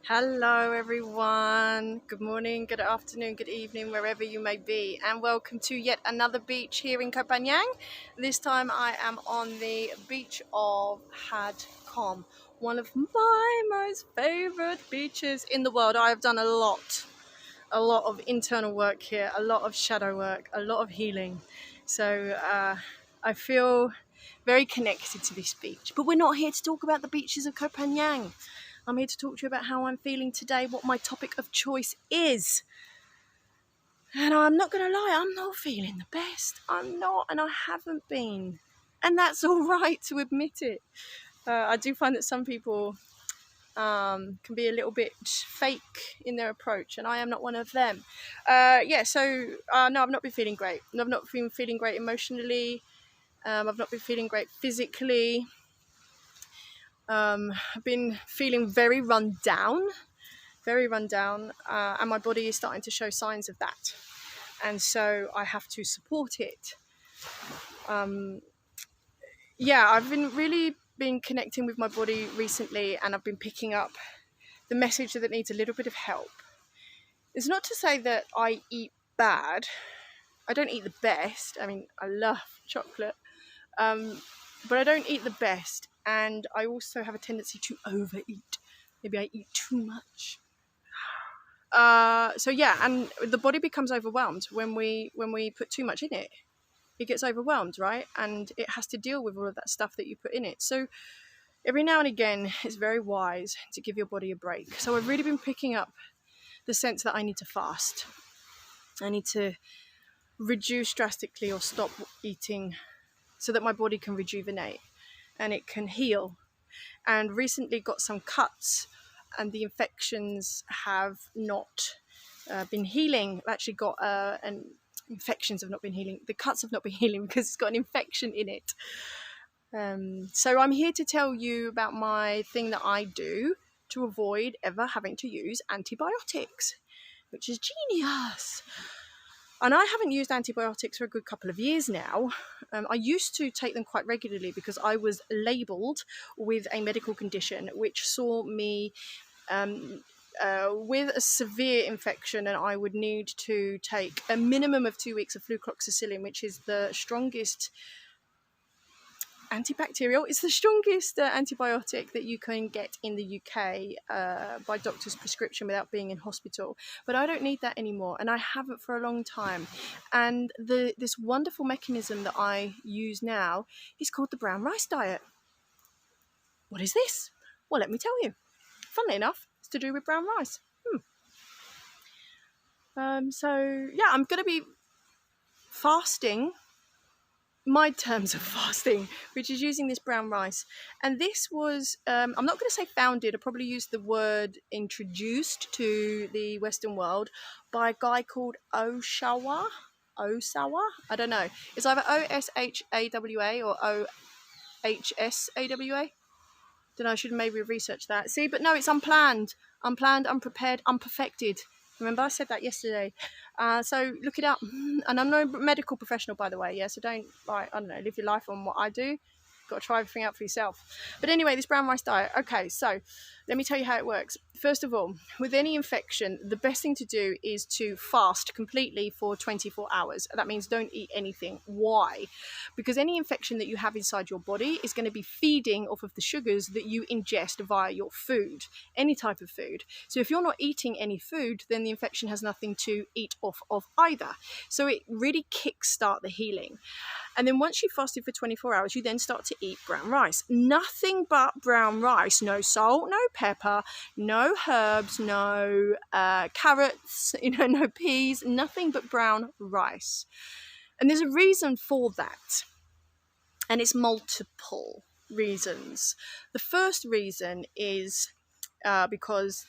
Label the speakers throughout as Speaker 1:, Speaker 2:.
Speaker 1: Hello, everyone. Good morning, good afternoon, good evening, wherever you may be, and welcome to yet another beach here in Koh Phangan. This time I am on the beach of Had Kom, one of my most favorite beaches in the world. I have done a lot of internal work here, a lot of shadow work, a lot of healing. So I feel very connected to this beach. But we're not here to talk about the beaches of Koh Phangan. I'm here to talk to you about how I'm feeling today, what my topic of choice is. And I'm not going to lie, I'm not feeling the best. I'm not, and I haven't been. And that's all right to admit it. I do find that some people can be a little bit fake in their approach, and I am not one of them. No, I've not been feeling great. I've not been feeling great emotionally. I've not been feeling great physically. I've been feeling very run down, and my body is starting to show signs of that. And so I have to support it. I've been connecting with my body recently, and I've been picking up the message that it needs a little bit of help. It's not to say that I eat bad. I don't eat the best. I mean, I love chocolate, but I don't eat the best. And I also have a tendency to overeat. Maybe I eat too much. And the body becomes overwhelmed when we put too much in it. It gets overwhelmed, right? And it has to deal with all of that stuff that you put in it. So every now and again, it's very wise to give your body a break. So I've really been picking up the sense that I need to fast. I need to reduce drastically or stop eating so that my body can rejuvenate and it can heal. And recently got some cuts, and the infections have not been healing. I've actually got infections have not been healing. The cuts have not been healing because it's got an infection in it. So I'm here to tell you about my thing that I do to avoid ever having to use antibiotics, which is genius. And I haven't used antibiotics for a good couple of years now. I used to take them quite regularly because I was labelled with a medical condition which saw me with a severe infection, and I would need to take a minimum of 2 weeks of flucloxacillin, which is the strongest antibacterial. It's the strongest antibiotic that you can get in the UK by doctor's prescription without being in hospital. But I don't need that anymore, and I haven't for a long time. And this wonderful mechanism that I use now is called the brown rice diet. What is this? Well, let me tell you. Funnily enough, it's to do with brown rice. I'm going to be fasting. My terms of fasting, which is using this brown rice. And this was, I'm not going to say founded, I probably used the word introduced to the Western world by a guy called Osawa. I don't know. It's either Oshawa or Ohsawa. Don't know, I should maybe research that. See, but no, it's unplanned, unprepared, unperfected. Remember, I said that yesterday. So look it up. And I'm no medical professional, by the way. Yeah, so don't, live your life on what I do. Got to try everything out for yourself. But anyway, this brown rice diet. Okay, so let me tell you how it works. First of all, with any infection, the best thing to do is to fast completely for 24 hours. That means don't eat anything. Why? Because any infection that you have inside your body is going to be feeding off of the sugars that you ingest via your food, any type of food. So if you're not eating any food, then the infection has nothing to eat off of either. So it really kickstart the healing. And then once you've fasted for 24 hours, you then start to eat brown rice. Nothing but brown rice. No salt, no pepper, no herbs, no carrots, no peas, nothing but brown rice. And there's a reason for that. And it's multiple reasons. The first reason is because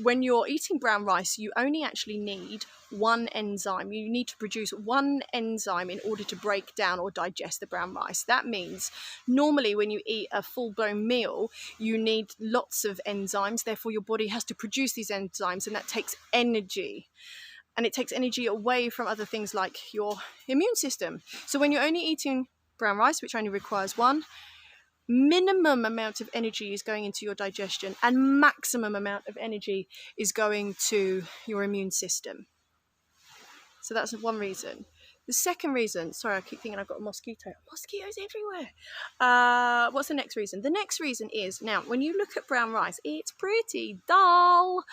Speaker 1: when you're eating brown rice, you only actually need one enzyme. You need to produce one enzyme in order to break down or digest the brown rice. That means normally when you eat a full-blown meal, you need lots of enzymes. Therefore, your body has to produce these enzymes, and that takes energy. And it takes energy away from other things like your immune system. So when you're only eating brown rice, which only requires one, minimum amount of energy is going into your digestion, and maximum amount of energy is going to your immune system. So that's one reason. The second reason, sorry, I keep thinking I've got a mosquito. Mosquitoes everywhere. What's the next reason? The next reason is, now, when you look at brown rice, it's pretty dull.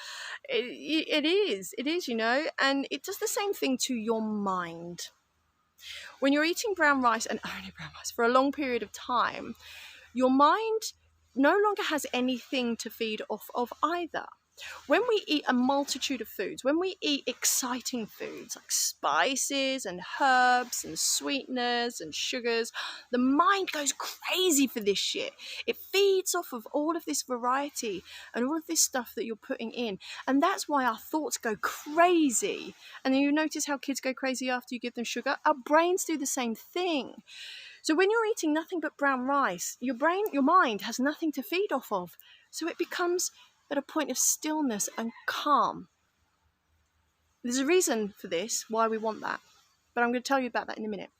Speaker 1: It is, and it does the same thing to your mind. When you're eating brown rice, and only brown rice, for a long period of time, your mind no longer has anything to feed off of either. When we eat a multitude of foods, when we eat exciting foods like spices and herbs and sweeteners and sugars, the mind goes crazy for this shit. It feeds off of all of this variety and all of this stuff that you're putting in. And that's why our thoughts go crazy. And then you notice how kids go crazy after you give them sugar. Our brains do the same thing. So when you're eating nothing but brown rice, your mind has nothing to feed off of. So it becomes at a point of stillness and calm. There's a reason for this, why we want that. But I'm going to tell you about that in a minute.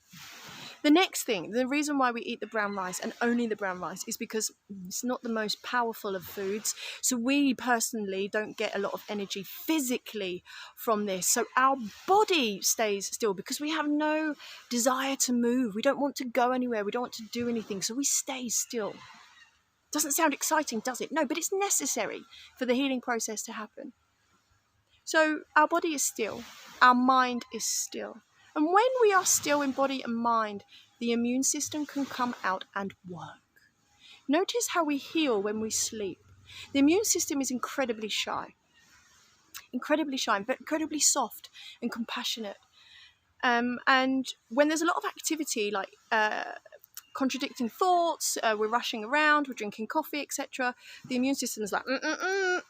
Speaker 1: The next thing, the reason why we eat the brown rice and only the brown rice is because it's not the most powerful of foods. So we personally don't get a lot of energy physically from this. So our body stays still because we have no desire to move. We don't want to go anywhere. We don't want to do anything. So we stay still. Doesn't sound exciting, does it? No, but it's necessary for the healing process to happen. So our body is still. Our mind is still. And when we are still in body and mind, the immune system can come out and work. Notice how we heal when we sleep. The immune system is incredibly shy, but incredibly soft and compassionate. And when there's a lot of activity, like contradicting thoughts, we're rushing around, we're drinking coffee, etc., the immune system is like,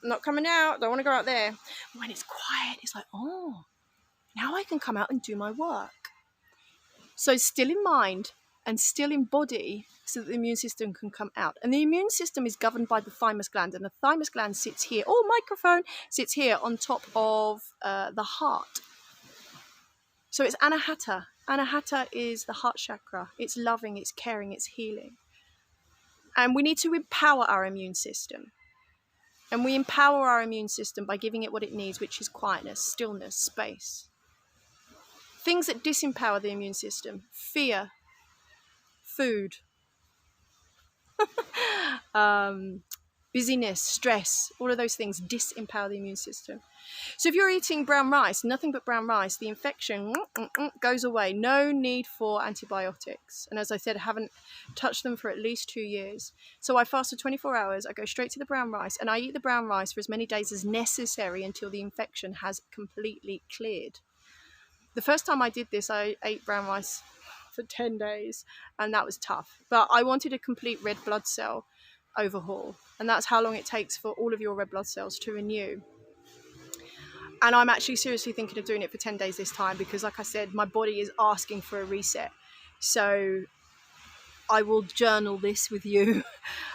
Speaker 1: not coming out, don't want to go out there. When it's quiet, it's like, oh, now I can come out and do my work. So still in mind and still in body so that the immune system can come out. And the immune system is governed by the thymus gland, and the thymus gland sits here, sits here on top of the heart. So it's anahata. Anahata is the heart chakra. It's loving, it's caring, it's healing. And we need to empower our immune system. And we empower our immune system by giving it what it needs, which is quietness, stillness, space. Things that disempower the immune system: fear, food, busyness, stress, all of those things disempower the immune system. So if you're eating brown rice, nothing but brown rice, the infection goes away. No need for antibiotics. And as I said, I haven't touched them for at least 2 years. So I fast for 24 hours. I go straight to the brown rice, and I eat the brown rice for as many days as necessary until the infection has completely cleared. The first time I did this, I ate brown rice for 10 days, and that was tough. But I wanted a complete red blood cell overhaul, and that's how long it takes for all of your red blood cells to renew. And I'm actually seriously thinking of doing it for 10 days this time because, like I said, my body is asking for a reset. So I will journal this with you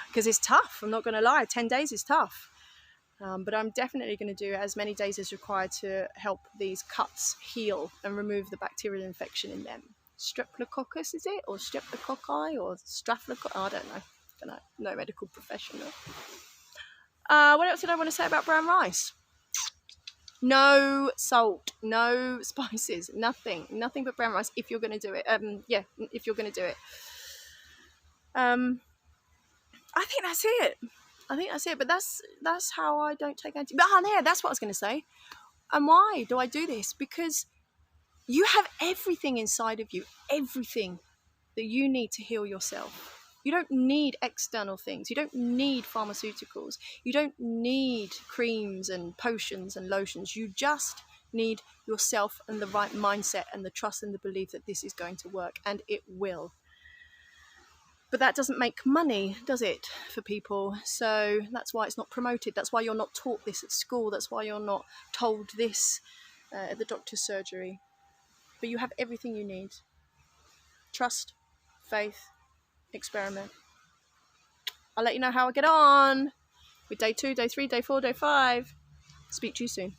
Speaker 1: because it's tough. I'm not going to lie. 10 days is tough. But I'm definitely going to do as many days as required to help these cuts heal and remove the bacterial infection in them. Streptococcus, is it? Or streptococci or staphylococcus? I don't know. No medical professional. What else did I want to say about brown rice? No salt, no spices, nothing but brown rice if you're going to do it. If you're going to do it. I think that's it. But that's how I don't take antibiotics. That's what I was going to say. And why do I do this? Because you have everything inside of you, everything that you need to heal yourself. You don't need external things. You don't need pharmaceuticals. You don't need creams and potions and lotions. You just need yourself and the right mindset and the trust and the belief that this is going to work, and it will. But that doesn't make money, does it, for people? So that's why it's not promoted. That's why you're not taught this at school. That's why you're not told this at the doctor's surgery. But you have everything you need. Trust, faith, experiment. I'll let you know how I get on with day 2, day 3, day 4, day 5. Speak to you soon.